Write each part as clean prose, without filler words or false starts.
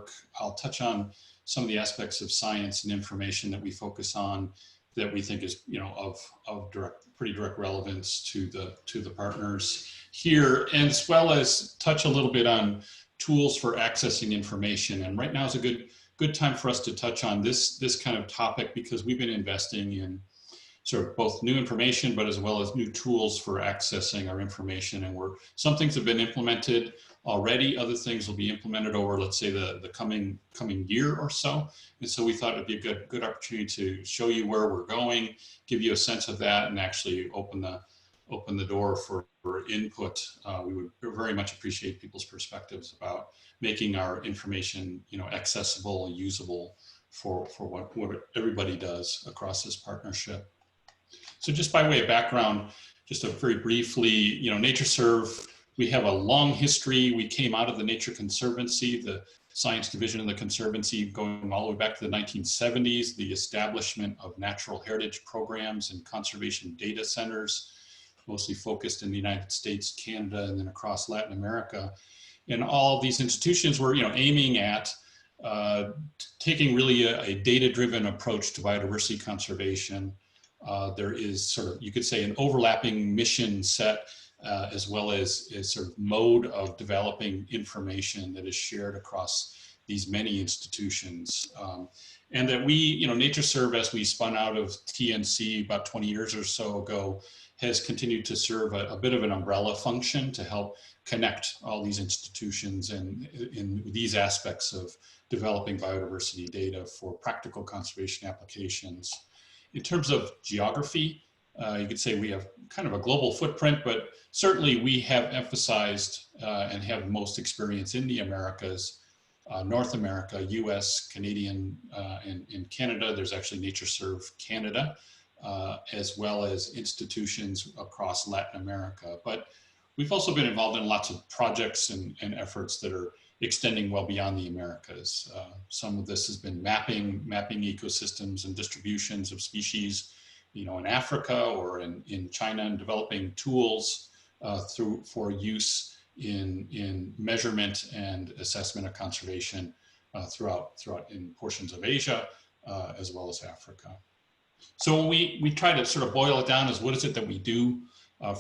Network, I'll touch on some of the aspects of science and information that we focus on that we think is, of pretty direct relevance to the partners here, as well as touch a little bit on tools for accessing information. And right now is a good time for us to touch on this kind of topic, because we've been investing in sort of both new information, but as well as new tools for accessing our information. And some things have been implemented already, other things will be implemented over, let's say, the coming year or so. And so we thought it'd be a good opportunity to show you where we're going, give you a sense of that, and actually open the door for input. We would very much appreciate people's perspectives about making our information, accessible and usable for what everybody does across this partnership. So just by way of background, just very briefly, NatureServe, we have a long history. We came out of the Nature Conservancy, the science division of the Conservancy, going all the way back to the 1970s, the establishment of natural heritage programs and conservation data centers, mostly focused in the United States, Canada, and then across Latin America. And all of these institutions were, aiming at taking really a data-driven approach to biodiversity conservation. There is sort of, you could say, an overlapping mission set, as well as sort of mode of developing information that is shared across these many institutions. And that we, NatureServe, as we spun out of TNC about 20 years or so ago, has continued to serve a bit of an umbrella function to help connect all these institutions and in these aspects of developing biodiversity data for practical conservation applications. In terms of geography, you could say we have kind of a global footprint, but certainly we have emphasized and have most experience in the Americas, North America, US, Canadian, and Canada. There's actually NatureServe Canada, as well as institutions across Latin America. But we've also been involved in lots of projects and efforts that are extending well beyond the Americas. Some of this has been mapping ecosystems and distributions of species, in Africa or in China, and developing tools for use in measurement and assessment of conservation throughout in portions of Asia, as well as Africa. So when we try to sort of boil it down as what is it that we do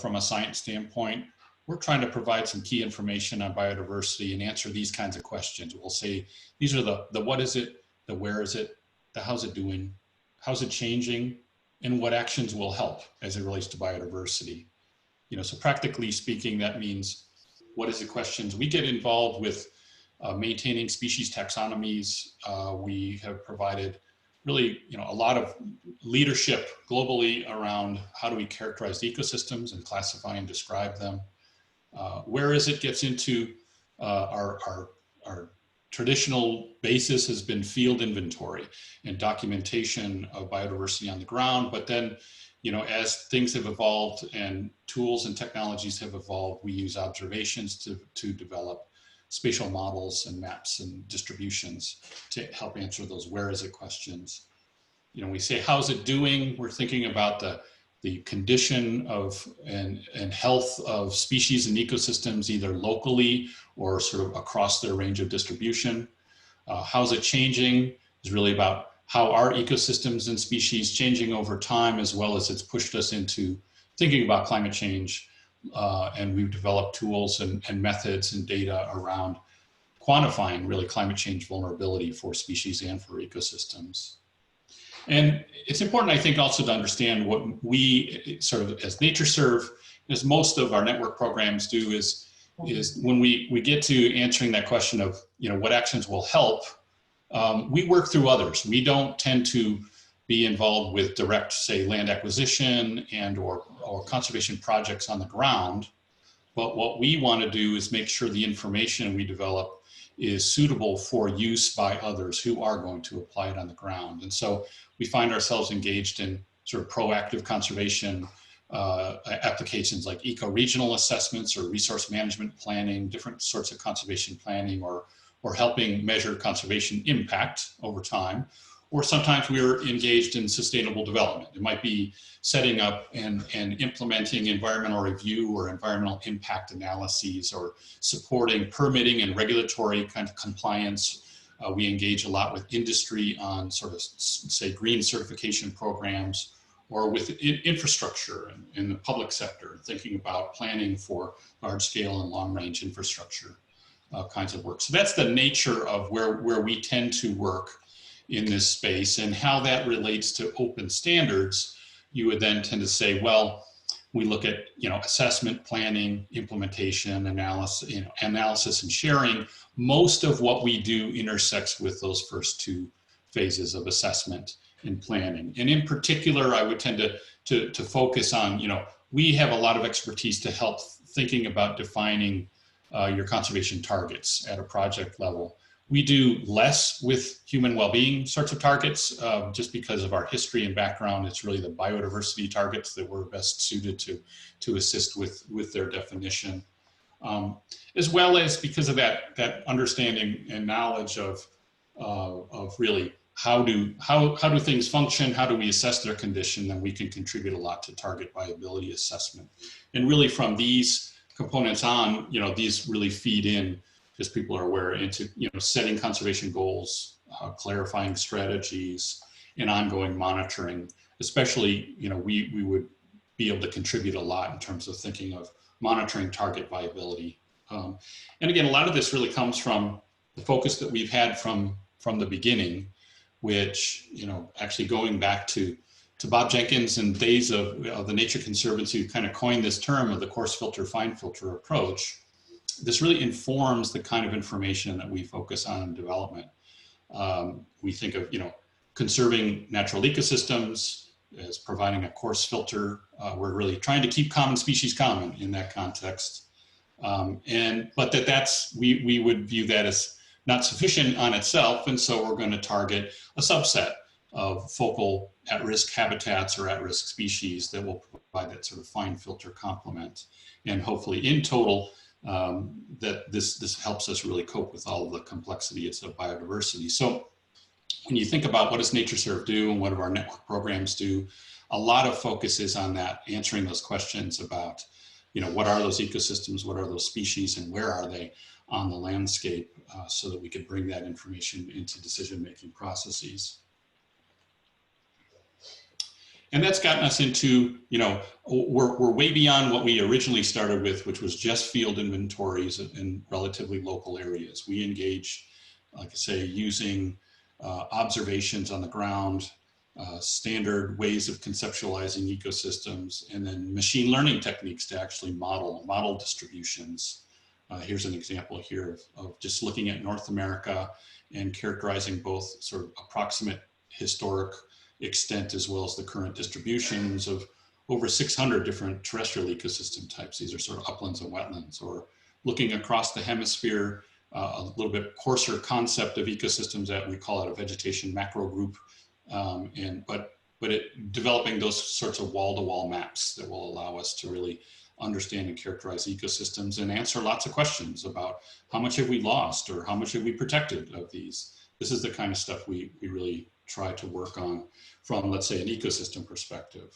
from a science standpoint, we're trying to provide some key information on biodiversity and answer these kinds of questions. We'll say, these are the what is it, the where is it, the how's it doing, how's it changing, and what actions will help as it relates to biodiversity. So practically speaking, that means what is the questions? We get involved with maintaining species taxonomies. We have provided really, a lot of leadership globally around how do we characterize ecosystems and classify and describe them. Where is it gets into our traditional basis has been field inventory and documentation of biodiversity on the ground. But then, as things have evolved and tools and technologies have evolved, we use observations to develop spatial models and maps and distributions to help answer those where is it questions. We say, how's it doing? We're thinking about the condition of and health of species and ecosystems, either locally or sort of across their range of distribution. How's it changing is really about how our ecosystems and species changing over time, as well as it's pushed us into thinking about climate change. And we've developed tools and methods and data around quantifying really climate change vulnerability for species and for ecosystems. And it's important, I think, also to understand what we sort of as NatureServe, as most of our network programs do, is when we get to answering that question of, what actions will help, we work through others. We don't tend to be involved with direct, say, land acquisition and or conservation projects on the ground. But what we want to do is make sure the information we develop is suitable for use by others who are going to apply it on the ground. And so we find ourselves engaged in sort of proactive conservation applications like eco-regional assessments or resource management planning, different sorts of conservation planning, or helping measure conservation impact over time. Or sometimes we're engaged in sustainable development. It might be setting up and implementing environmental review or environmental impact analyses, or supporting permitting and regulatory kind of compliance We engage a lot with industry on sort of, say, green certification programs, or with infrastructure in the public sector, thinking about planning for large scale and long range infrastructure kinds of work. So that's the nature of where we tend to work in this space, and how that relates to open standards. You would then tend to say, well, we look at, assessment, planning, implementation, analysis and sharing. Most of what we do intersects with those first two phases of assessment and planning. And in particular, I would tend to focus on, we have a lot of expertise to help thinking about defining your conservation targets at a project level. We do less with human well-being sorts of targets, just because of our history and background. It's really the biodiversity targets that we're best suited to assist with their definition, as well as because of that understanding and knowledge of really how do things function, how do we assess their condition, then we can contribute a lot to target viability assessment. And really from these components on, these really feed in, as people are aware, into setting conservation goals, clarifying strategies, and ongoing monitoring. Especially, we would be able to contribute a lot in terms of thinking of monitoring target viability. And again, a lot of this really comes from the focus that we've had from the beginning, which, actually going back to Bob Jenkins and days of the Nature Conservancy, who kind of coined this term of the coarse filter, fine filter approach. This really informs the kind of information that we focus on in development. We think of, conserving natural ecosystems as providing a coarse filter. We're really trying to keep common species common in that context. But we would view that as not sufficient on itself. And so we're going to target a subset of focal at-risk habitats or at-risk species that will provide that sort of fine filter complement. And hopefully in total, that this helps us really cope with all of the complexities of biodiversity. So when you think about what does NatureServe do and what do our network programs do, a lot of focus is on that, answering those questions about, what are those ecosystems, what are those species, and where are they on the landscape, so that we could bring that information into decision-making processes. And that's gotten us into, we're way beyond what we originally started with, which was just field inventories in relatively local areas. We engage, like I say, using observations on the ground, standard ways of conceptualizing ecosystems, and then machine learning techniques to actually model distributions. Here's an example here of just looking at North America and characterizing both sort of approximate historic extent as well as the current distributions of over 600 different terrestrial ecosystem types. These are sort of uplands and wetlands. Or looking across the hemisphere, a little bit coarser concept of ecosystems that we call it a vegetation macro group, but developing those sorts of wall-to-wall maps that will allow us to really understand and characterize ecosystems and answer lots of questions about how much have we lost or how much have we protected of these. This is the kind of stuff we really try to work on from, let's say, an ecosystem perspective.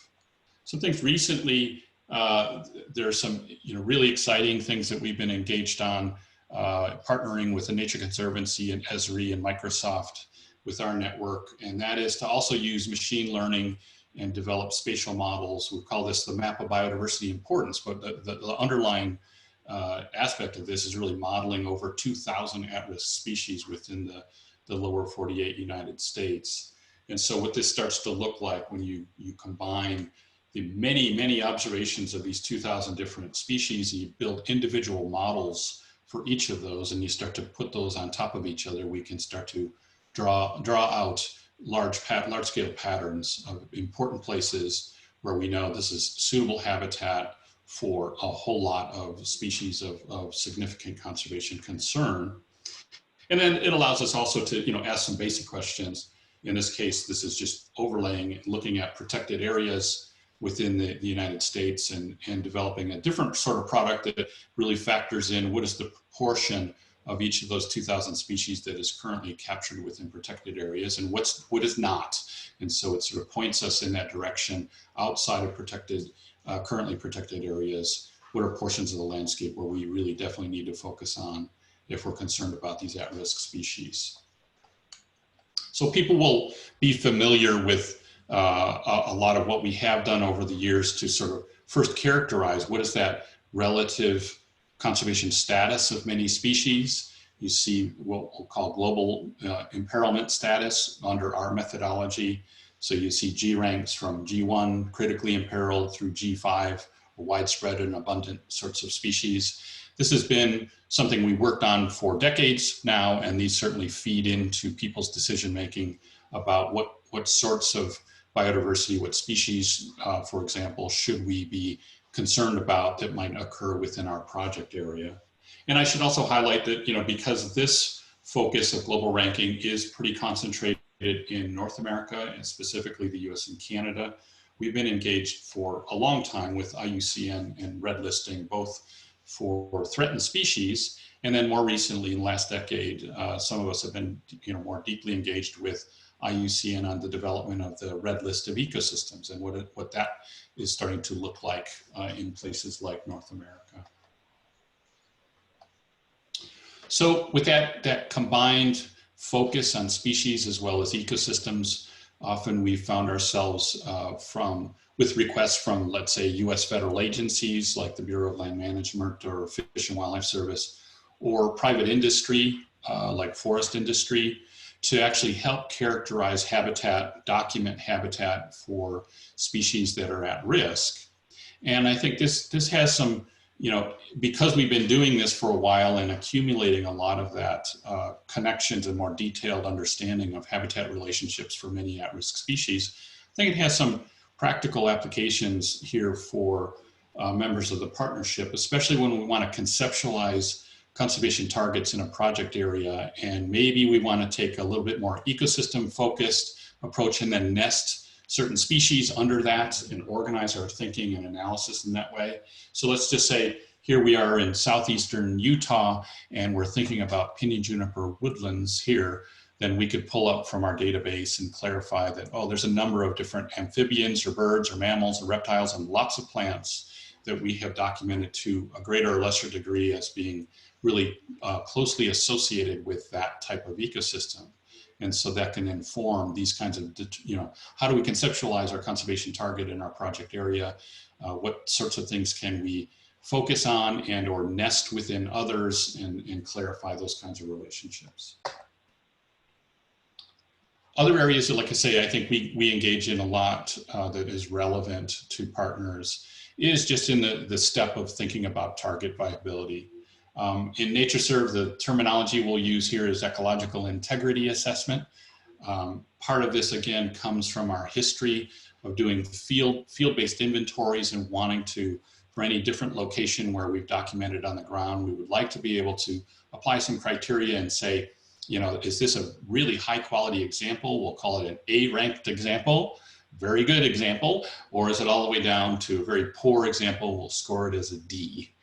Some things recently, there are some really exciting things that we've been engaged on, partnering with the Nature Conservancy and Esri and Microsoft with our network, and that is to also use machine learning and develop spatial models. We call this the map of biodiversity importance, but the underlying aspect of this is really modeling over 2,000 at-risk species within the lower 48 United States. And so what this starts to look like when you combine the many observations of these 2,000 different species, and you build individual models for each of those, and you start to put those on top of each other, we can start to draw out large-scale patterns of important places where we know this is suitable habitat for a whole lot of species of significant conservation concern. And then it allows us also to ask some basic questions. In this case, this is just overlaying, looking at protected areas within the United States and developing a different sort of product that really factors in what is the proportion of each of those 2,000 species that is currently captured within protected areas and what is not. And so it sort of points us in that direction outside of currently protected areas. What are portions of the landscape where we really definitely need to focus on if we're concerned about these at-risk species? So people will be familiar with a lot of what we have done over the years to sort of first characterize what is that relative conservation status of many species. You see what we'll call global imperilment status under our methodology. So you see G ranks from G1, critically imperiled, through G5, widespread and abundant sorts of species. This has been something we worked on for decades now, and these certainly feed into people's decision-making about what sorts of biodiversity, what species, for example, should we be concerned about that might occur within our project area. And I should also highlight that, because this focus of global ranking is pretty concentrated in North America, and specifically the US and Canada, we've been engaged for a long time with IUCN and red listing, both for threatened species, and then more recently in the last decade, some of us have been more deeply engaged with IUCN on the development of the red list of ecosystems and what that is starting to look like in places like North America. So with that combined focus on species as well as ecosystems, often we found ourselves with requests from, let's say, US federal agencies like the Bureau of Land Management or Fish and Wildlife Service, or private industry like forest industry, to actually help characterize habitat, document habitat for species that are at risk. And I think this has some, because we've been doing this for a while and accumulating a lot of that connections and more detailed understanding of habitat relationships for many at-risk species, I think it has some practical applications here for members of the partnership, especially when we want to conceptualize conservation targets in a project area, and maybe we want to take a little bit more ecosystem focused approach and then nest certain species under that and organize our thinking and analysis in that way. So let's just say here we are in southeastern Utah and we're thinking about pinyon juniper woodlands here. Then we could pull up from our database and clarify that, oh, there's a number of different amphibians or birds or mammals or reptiles and lots of plants that we have documented to a greater or lesser degree as being really closely associated with that type of ecosystem. And so that can inform these kinds of, how do we conceptualize our conservation target in our project area? What sorts of things can we focus on and or nest within others and clarify those kinds of relationships? Other areas that, like I say, I think we engage in a lot that is relevant to partners is just in the step of thinking about target viability. In NatureServe, the terminology we'll use here is ecological integrity assessment. Part of this, again, comes from our history of doing field-based inventories and wanting to, for any different location where we've documented on the ground, we would like to be able to apply some criteria and say, is this a really high quality example? We'll call it an A-ranked example, very good example, or is it all the way down to a very poor example? We'll score it as a D.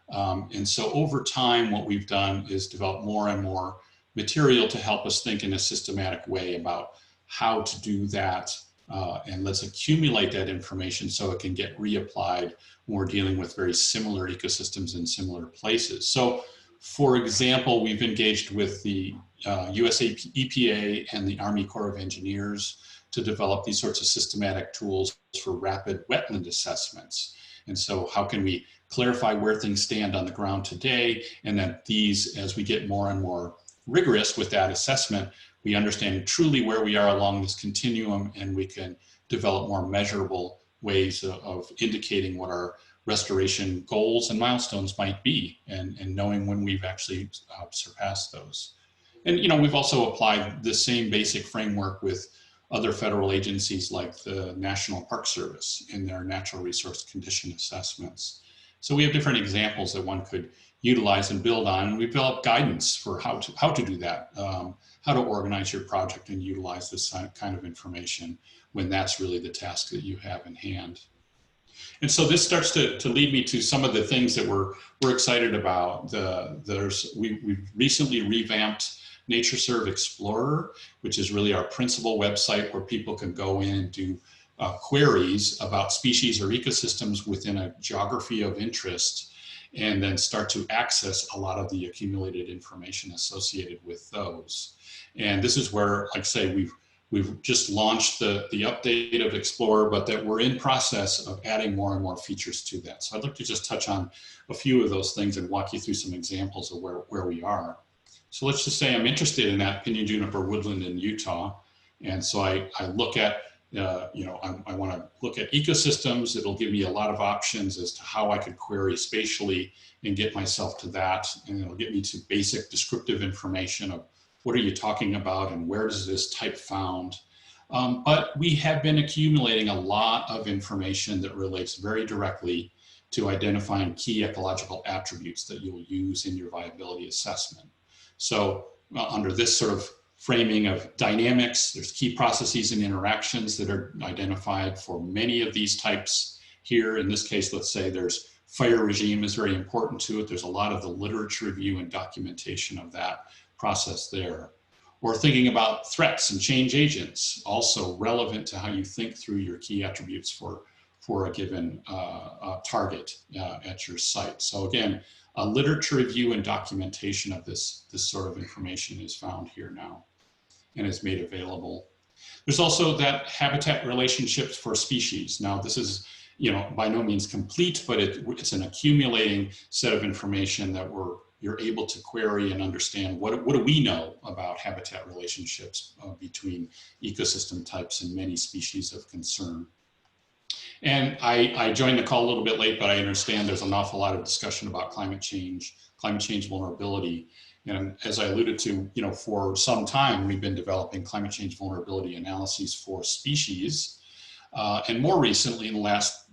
And so over time, what we've done is develop more and more material to help us think in a systematic way about how to do that. And let's accumulate that information so it can get reapplied when we're dealing with very similar ecosystems in similar places. So, for example, we've engaged with the US EPA and the Army Corps of Engineers to develop these sorts of systematic tools for rapid wetland assessments. And so how can we clarify where things stand on the ground today, and then these, as we get more and more rigorous with that assessment, we understand truly where we are along this continuum, and we can develop more measurable ways of indicating what our restoration goals and milestones might be, and knowing when we've actually surpassed those. And we've also applied the same basic framework with other federal agencies like the National Park Service in their natural resource condition assessments. So we have different examples that one could utilize and build on, and we've developed guidance for how to do that, how to organize your project and utilize this kind of information when that's really the task that you have in hand. And so this starts to lead me to some of the things that we're excited about. We've recently revamped NatureServe Explorer, which is really our principal website where people can go in and do queries about species or ecosystems within a geography of interest. and then start to access a lot of the accumulated information associated with those. And this is where, like I say, we've just launched the update of Explorer, but that we're in process of adding more and more features to that. So I'd like to just touch on a few of those things and walk you through some examples of where we are. So let's just say I'm interested in that pinyon juniper woodland in Utah. And so I look at, I want to look at ecosystems. It'll give me a lot of options as to how I could query spatially and get myself to that. And it'll get me to basic descriptive information of what are you talking about and where is this type found. But we have been accumulating a lot of information that relates very directly to identifying key ecological attributes that you'll use in your viability assessment. So under this sort of framing of dynamics, there's key processes and interactions that are identified for many of these types here. In this case, let's say there's fire regime is very important to it. There's a lot of the literature review and documentation of that process there. Or thinking about threats and change agents, also relevant to how you think through your key attributes for a given target at your site. So again, a literature review and documentation of this sort of information is found here now and is made available. There's also that habitat relationships for species. Now this is, by no means complete, but it's an accumulating set of information that you're able to query and understand what do we know about habitat relationships between ecosystem types and many species of concern. And I joined the call a little bit late, but I understand there's an awful lot of discussion about climate change vulnerability. And as I alluded to, for some time, we've been developing climate change vulnerability analyses for species. And more recently, in the last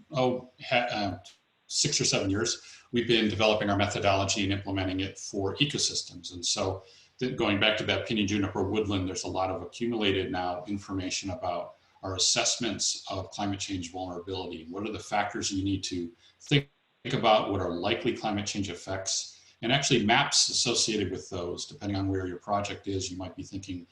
6 or 7 years, we've been developing our methodology and implementing it for ecosystems. And so going back to that pinyon juniper woodland, there's a lot of accumulated now information about our assessments of climate change vulnerability. What are the factors you need to think about? What are likely climate change effects? And actually maps associated with those, depending on where your project is, you might be thinking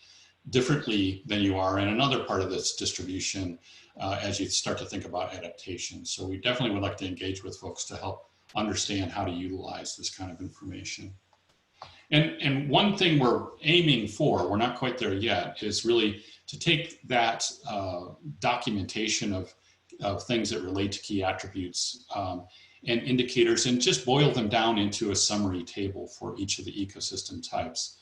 differently than you are in another part of this distribution as you start to think about adaptation. So we definitely would like to engage with folks to help understand how to utilize this kind of information. And one thing we're aiming for, we're not quite there yet, is really to take that documentation of things that relate to key attributes and indicators and just boil them down into a summary table for each of the ecosystem types.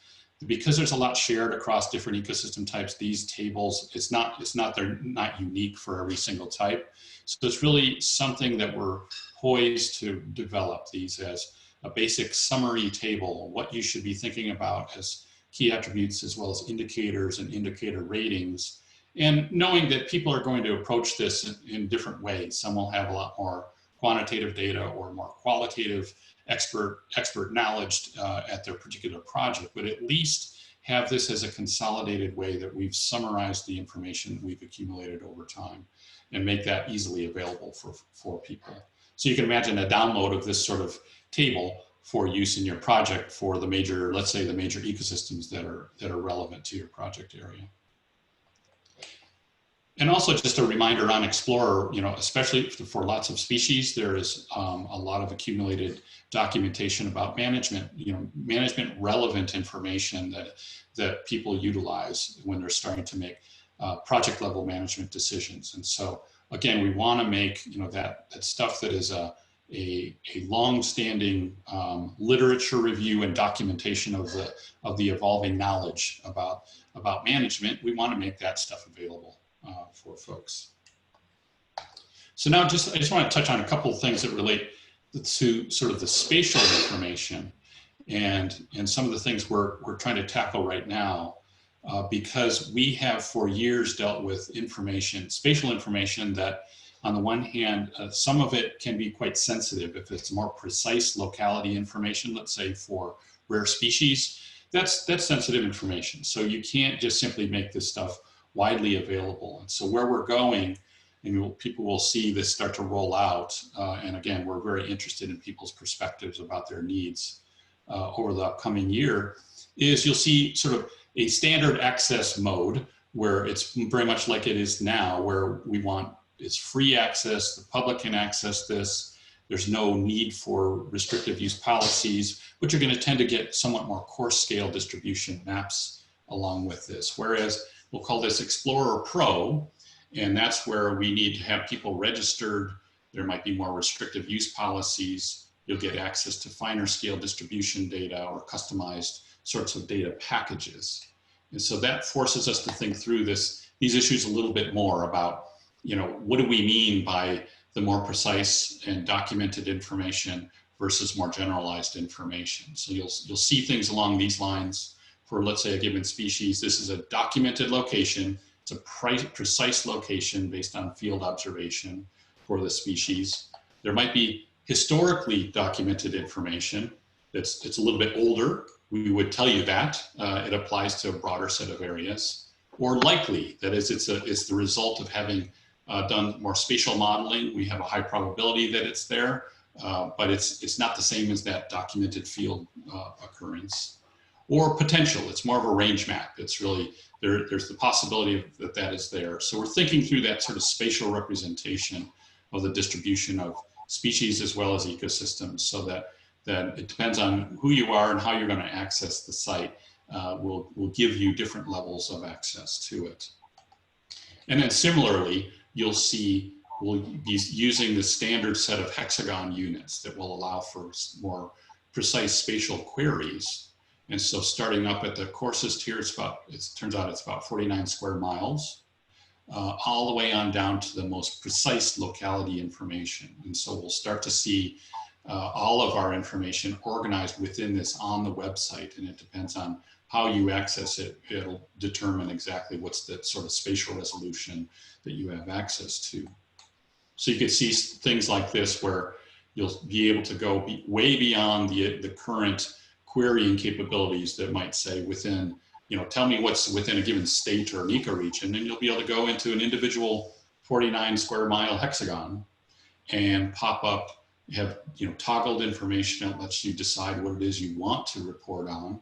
Because there's a lot shared across different ecosystem types, these tables, they're not unique for every single type. So it's really something that we're poised to develop these as a basic summary table, what you should be thinking about as key attributes, as well as indicators and indicator ratings. And knowing that people are going to approach this in different ways. Some will have a lot more quantitative data or more qualitative expert knowledge at their particular project, but at least have this as a consolidated way that we've summarized the information that we've accumulated over time and make that easily available for people. So you can imagine a download of this sort of table for use in your project for the major, let's say the major ecosystems that are relevant to your project area. And also just a reminder on Explorer, especially for lots of species, there is a lot of accumulated documentation about management, management relevant information that people utilize when they're starting to make project level management decisions. And so again, we want to make that stuff that is a long-standing literature review and documentation of the evolving knowledge about management. We want to make that stuff available for folks. So now I just want to touch on a couple of things that relate to sort of the spatial information and some of the things we're trying to tackle right now because we have for years dealt with spatial information that on the one hand, some of it can be quite sensitive. If it's more precise locality information, let's say for rare species, that's sensitive information. So you can't just simply make this stuff widely available. And so where we're going, and people will see this start to roll out. And again, we're very interested in people's perspectives about their needs over the upcoming year, is you'll see sort of a standard access mode where it's very much like it is now, where we want it's free access, the public can access this. There's no need for restrictive use policies, but you're going to tend to get somewhat more coarse scale distribution maps along with this. Whereas we'll call this Explorer Pro, and that's where we need to have people registered. There might be more restrictive use policies. You'll get access to finer scale distribution data or customized sorts of data packages. And so that forces us to think through these issues a little bit more about, what do we mean by the more precise and documented information versus more generalized information. So you'll see things along these lines for, let's say, a given species. This is a documented location. It's a precise location based on field observation for the species. There might be historically documented information it's a little bit older. We would tell you that it applies to a broader set of areas. Or likely, that is, it's the result of having done more spatial modeling. We have a high probability that it's there, but it's not the same as that documented field occurrence. Or potential, it's more of a range map. It's really, there's the possibility that is there. So we're thinking through that sort of spatial representation of the distribution of species as well as ecosystems, so that it depends on who you are and how you're going to access the site will give you different levels of access to it. And then similarly, you'll see we'll be using the standard set of hexagon units that will allow for more precise spatial queries. And so starting up at the coarsest here, it turns out it's about 49 square miles, all the way on down to the most precise locality information. And so we'll start to see all of our information organized within this on the website, and it depends on how you access it. It'll determine exactly what's the sort of spatial resolution that you have access to. So you could see things like this where you'll be able to go way beyond the current querying capabilities that might say within, tell me what's within a given state or an ecoregion, and you'll be able to go into an individual 49 square mile hexagon and pop up, have toggled information that lets you decide what it is you want to report on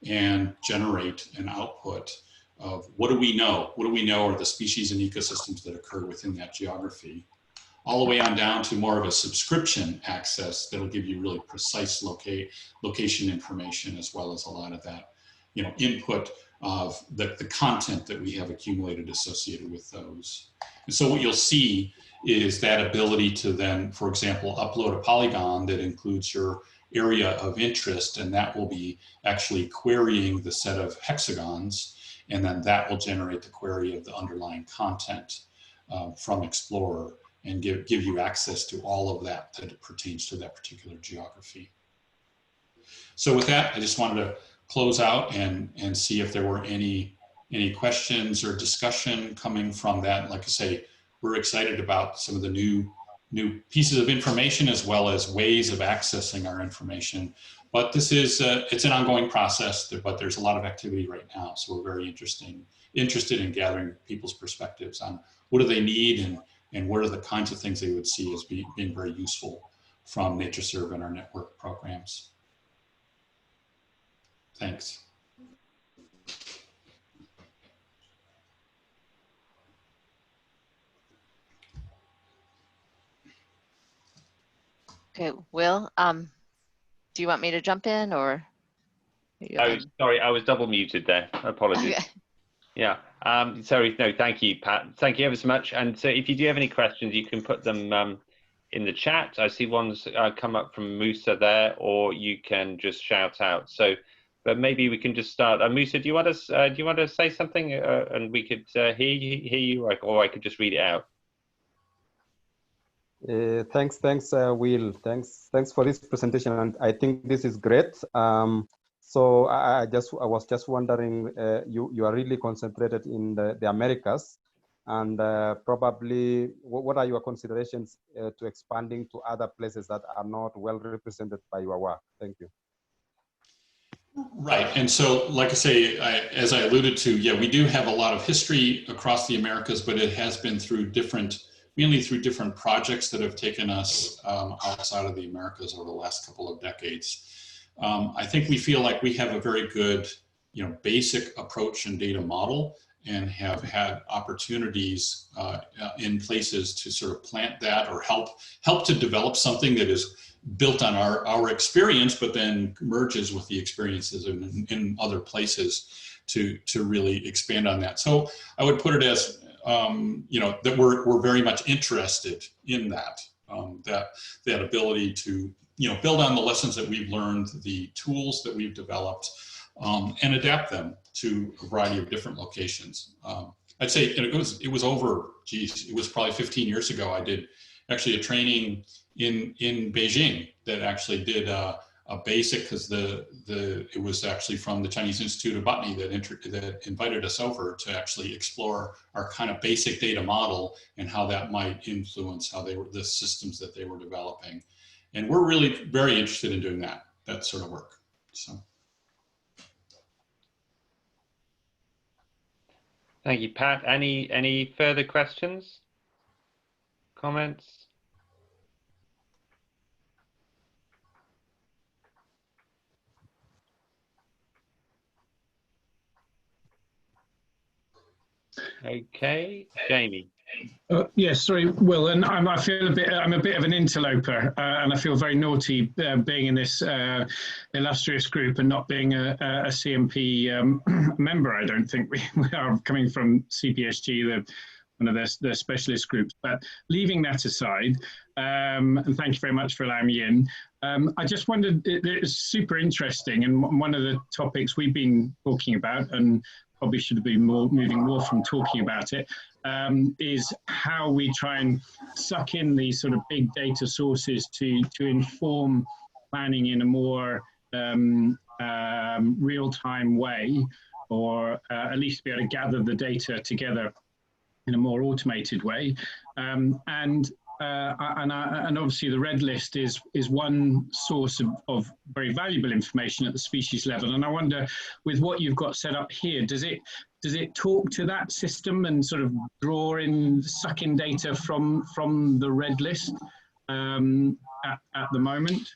and generate an output of what do we know? What do we know are the species and ecosystems that occur within that geography, all the way on down to more of a subscription access that'll give you really precise location information, as well as a lot of that, input of the content that we have accumulated associated with those. And so what you'll see is that ability to then, for example, upload a polygon that includes your area of interest, and that will be actually querying the set of hexagons, and then that will generate the query of the underlying content from Explorer and give you access to all of that pertains to that particular geography. So with that, I just wanted to close out and see if there were any questions or discussion coming from that. Like I say, we're excited about some of the new pieces of information as well as ways of accessing our information. But this is, it's an ongoing process, but there's a lot of activity right now. So we're very interested in gathering people's perspectives on what do they need and what are the kinds of things they would see as being very useful from NatureServe and our network programs. Thanks. Okay, Will, do you want me to jump in or? Sorry, I was double muted there. Apologies. Okay. Yeah. Sorry. No, thank you, Pat. Thank you ever so much. And so if you do have any questions, you can put them in the chat. I see one's come up from Musa there, or you can just shout out. So, but maybe we can just start. Musa, do you want to say something, and we could hear you, or I could just read it out. Thanks, Will. Thanks for this presentation, and I think this is great. So I was just wondering, you are really concentrated in the Americas, and probably what are your considerations to expanding to other places that are not well represented by your work? Thank you. Right, and so like I say, as I alluded to, yeah, we do have a lot of history across the Americas, but it has been through mainly through different projects that have taken us outside of the Americas over the last couple of decades. I think we feel like we have a very good, basic approach and data model, and have had opportunities in places to sort of plant that or help to develop something that is built on our experience, but then merges with the experiences in other places to really expand on that. So I would put it as, that we're very much interested in that, that ability to, build on the lessons that we've learned, the tools that we've developed, and adapt them to a variety of different locations. I'd say it was over, it was probably 15 years ago. I did actually a training in Beijing that actually did a basic, because it was actually from the Chinese Institute of Botany that invited us over to actually explore our kind of basic data model and how that might influence how the systems that they were developing. And we're really very interested in doing that sort of work. So. Thank you, Pat. Any further questions, comments? Okay, Jamie. Yes, sorry, Will, and I feel I'm a bit of an interloper, and I feel very naughty being in this illustrious group and not being a CMP member. I don't think we are, coming from CPSG, one of their specialist groups. But leaving that aside, and thank you very much for allowing me in. I just wondered, it's super interesting, and one of the topics we've been talking about, and probably should have been moving more from talking about it, is how we try and suck in these sort of big data sources to inform planning in a more real-time way, or at least be able to gather the data together in a more automated way. And obviously the red list is one source of very valuable information at the species level. And I wonder, with what you've got set up here, does it talk to that system and sort of suck in data from the red list at the moment?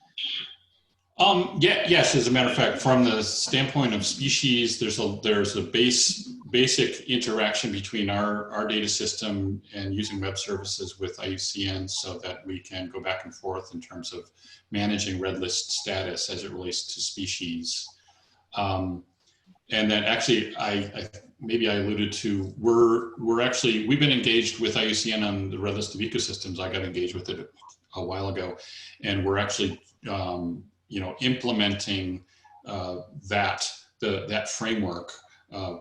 Yes, as a matter of fact, from the standpoint of species, there's a basic interaction between our data system and using web services with IUCN, so that we can go back and forth in terms of managing red list status as it relates to species. And then actually, maybe I alluded to, we've been engaged with IUCN on the red list of ecosystems. I got engaged with it a while ago, and we're actually implementing that framework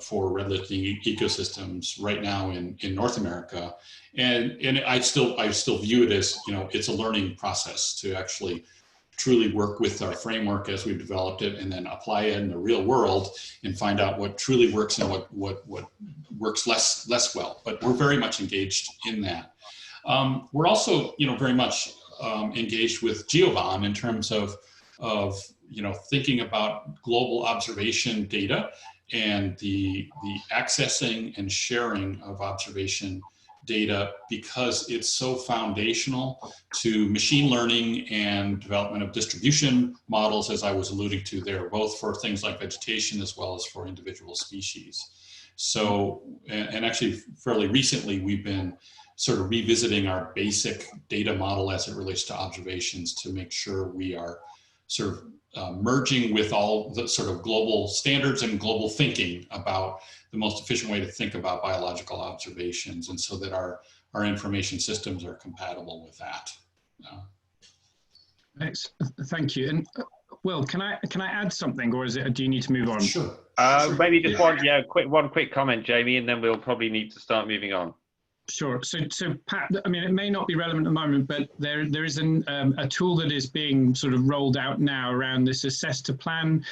for red listing ecosystems right now in North America, and I still view it as, it's a learning process to actually truly work with our framework as we've developed it, and then apply it in the real world and find out what truly works and what works less well. But we're very much engaged in that. We're also very much engaged with GeoVon in terms of thinking about global observation data and the accessing and sharing of observation data, because it's so foundational to machine learning and development of distribution models, as I was alluding to there, both for things like vegetation as well as for individual species. So, and actually fairly recently, we've been sort of revisiting our basic data model as it relates to observations to make sure we are sort of merging with all the sort of global standards and global thinking about the most efficient way to think about biological observations, and so that our information systems are compatible with that. Thank you. And Will, can I add something, or do you need to move on? Sure. Maybe just one quick comment, Jamie, and then we'll probably need to start moving on. Sure. So Pat, I mean, it may not be relevant at the moment, but there is a tool that is being sort of rolled out now around this assess to plan,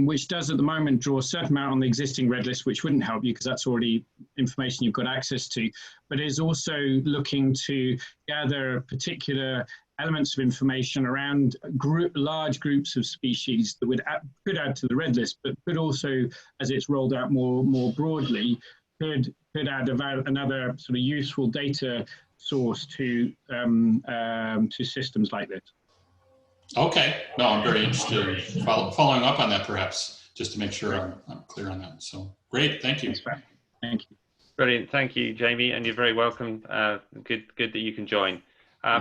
which does at the moment draw a certain amount on the existing red list, which wouldn't help you because that's already information you've got access to, but is also looking to gather particular elements of information around large groups of species that could add to the red list, but could also, as it's rolled out more broadly, could add another sort of useful data source to systems like this. Okay, no, I'm very interested in following up on that, perhaps, just to make sure I'm clear on that. So great, thank you. Thank you. Brilliant. Thank you, Jamie, and you're very welcome. Good that you can join.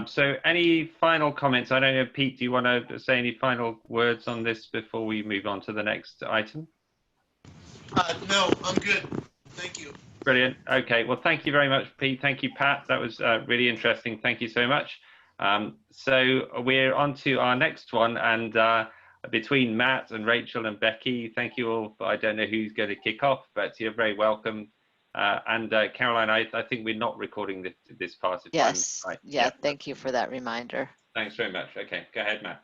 So any final comments? I don't know, Pete, do you want to say any final words on this before we move on to the next item? No, I'm good. Thank you. Brilliant. Okay. Well, thank you very much, Pete. Thank you, Pat. That was really interesting. Thank you so much. So we're on to our next one, and between Matt and Rachel and Becky, thank you all. I don't know who's going to kick off, but you're very welcome. And Caroline, I think we're not recording this part of Yes. time. Right. Yeah. Thank you for that reminder. Thanks very much. Okay. Go ahead, Matt.